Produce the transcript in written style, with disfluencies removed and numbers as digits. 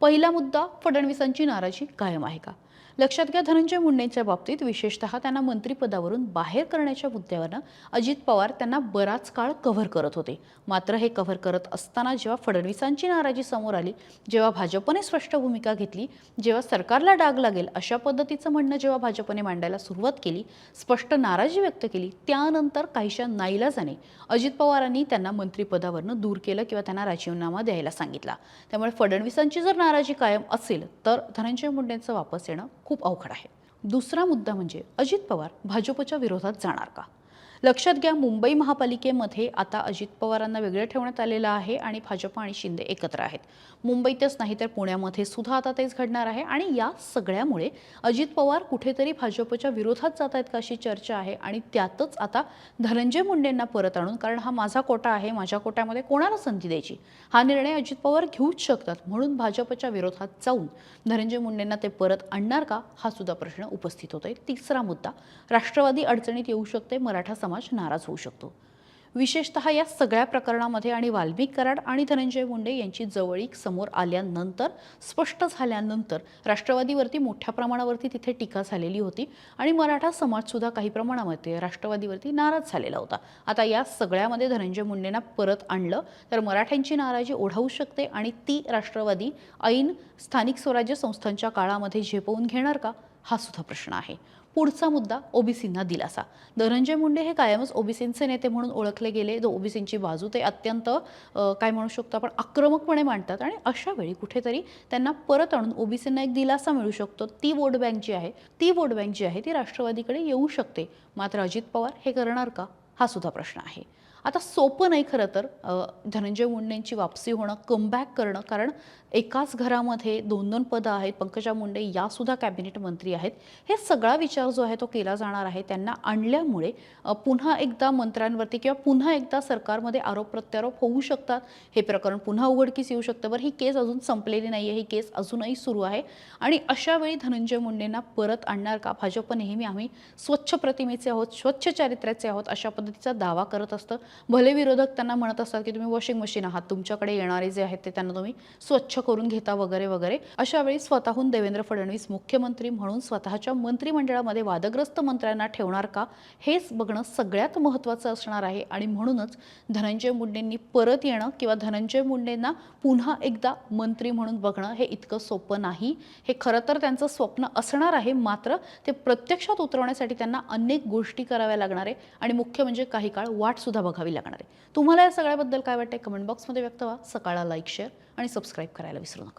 पहिला मुद्दा, फडणवीसांची नाराजी कायम आहे का? लक्षात घ्या, धनंजय मुंडेंच्या बाबतीत विशेषतः त्यांना मंत्रिपदावरून बाहेर करण्याच्या मुद्द्यावरनं अजित पवार त्यांना बराच काळ कव्हर करत होते. मात्र हे कव्हर करत असताना जेव्हा फडणवीसांची नाराजी समोर आली, जेव्हा भाजपने स्पष्ट भूमिका घेतली, जेव्हा सरकारला डाग लागेल अशा पद्धतीचं म्हणणं जेव्हा भाजपने मांडायला सुरुवात केली, स्पष्ट नाराजी व्यक्त केली, त्यानंतर काहीशा नाईलाजाने अजित पवारांनी त्यांना मंत्रिपदावरनं दूर केलं किंवा त्यांना राजीनामा द्यायला सांगितला. त्यामुळे फडणवीसांची जर नाराजी कायम असेल तर धनंजय मुंडेंचं वापस येणं खूप अवघड आहे. दुसरा मुद्दा म्हणजे अजित पवार भाजपच्या विरोधात जाणार का? लक्षात घ्या, मुंबई महापालिकेमध्ये आता अजित पवारांना वेगळं ठेवण्यात आलेलं आहे आणि भाजप आणि शिंदे एकत्र आहेत. मुंबईतच नाही तर पुण्यामध्ये सुद्धा आता तेच घडणार आहे आणि या सगळ्यामुळे अजित पवार कुठेतरी भाजपच्या विरोधात जात आहेत का अशी चर्चा आहे आणि त्यातच आता धनंजय मुंडेंना परत आणून, कारण हा माझा कोटा आहे, माझ्या कोट्यामध्ये कोणाला संधी द्यायची हा निर्णय अजित पवार घेऊच शकतात, म्हणून भाजपच्या विरोधात जाऊन धनंजय मुंडेंना ते परत आणणार का हा सुद्धा प्रश्न उपस्थित होतोय. तिसरा मुद्दा, राष्ट्रवादी अडचणीत येऊ शकते, मराठा समाज नाराज होऊ शकतो. विशेषतः या सगळ्या प्रकरणामध्ये आणि वाल्मिक कराड आणि धनंजय मुंडे यांची जवळीक समोर आल्यानंतर, स्पष्ट झाल्यानंतर राष्ट्रवादीवरती मोठ्या प्रमाणावरती तिथे टीका झालेली होती आणि मराठा समाज सुद्धा काही प्रमाणामध्ये राष्ट्रवादीवरती नाराज झालेला होता. आता या सगळ्यामध्ये धनंजय मुंडेंना परत आणलं तर मराठ्यांची नाराजी ओढावू शकते आणि ती राष्ट्रवादी ऐन स्थानिक स्वराज्य संस्थांच्या काळामध्ये झेपवून घेणार का हा सुद्धा प्रश्न आहे. पुढचा मुद्दा, ओबीसींना दिलासा. धनंजय मुंडे हे कायमच ओबीसींचे नेते म्हणून ओळखले गेले. ओबीसींची बाजू ते अत्यंत काय म्हणू शकतो आपण, आक्रमकपणे मांडतात आणि अशा वेळी कुठेतरी त्यांना परत आणून ओबीसींना एक दिलासा मिळू शकतो. ती वोट बँक जी आहे ती राष्ट्रवादीकडे येऊ शकते. मात्र अजित पवार हे करणार का हा सुद्धा प्रश्न आहे. आता सोपं नाही खरं तर धनंजय मुंडेंची वापसी होणं, कमबॅक करणं, कारण एकाच घरामध्ये 2-2 पदं आहेत. पंकजा मुंडे यासुद्धा कॅबिनेट मंत्री आहेत. हे सगळा विचार जो आहे तो केला जाणार आहे. त्यांना आणल्यामुळे पुन्हा एकदा मंत्र्यांवरती किंवा पुन्हा एकदा सरकारमध्ये आरोप प्रत्यारोप होऊ शकतात. हे प्रकरण पुन्हा उघडकीस येऊ शकतं. बरं, ही केस अजून संपलेली नाही आहे, ही केस अजूनही सुरू आहे आणि अशा वेळी धनंजय मुंडेंना परत आणणार का? भाजप नेहमी आम्ही स्वच्छ प्रतिमेचे आहोत, स्वच्छ चारित्र्याचे आहोत अशा पद्धतीचा दावा करत असतं. भले विरोधक त्यांना म्हणत असतात की तुम्ही वॉशिंग मशीन आहात, तुमच्याकडे येणारे जे आहेत ते त्यांना तुम्ही स्वच्छ करून घेता वगैरे वगैरे. अशा वेळी स्वतःहून देवेंद्र फडणवीस मुख्यमंत्री म्हणून स्वतःच्या मंत्रिमंडळामध्ये वादग्रस्त मंत्र्यांना ठेवणार का हेच बघणं सगळ्यात महत्त्वाचं असणार आहे. आणि म्हणूनच धनंजय मुंडेंनी परत येणं किंवा धनंजय मुंडेंना पुन्हा एकदा मंत्री म्हणून बघणं हे इतकं सोपं नाही. हे खरं तर त्यांचं स्वप्न असणार आहे, मात्र ते प्रत्यक्षात उतरवण्यासाठी त्यांना अनेक गोष्टी कराव्या लागणार आहे आणि मुख्य म्हणजे काही काळ वाट सुद्धा बघावी लागणार आहे. तुम्हाला या सगळ्याबद्दल काय वाटतंय कमेंट बॉक्समध्ये व्यक्त व्हा. सकाळला लाईक, शेअर आणि सबस्क्राईब करायला विसरू नका.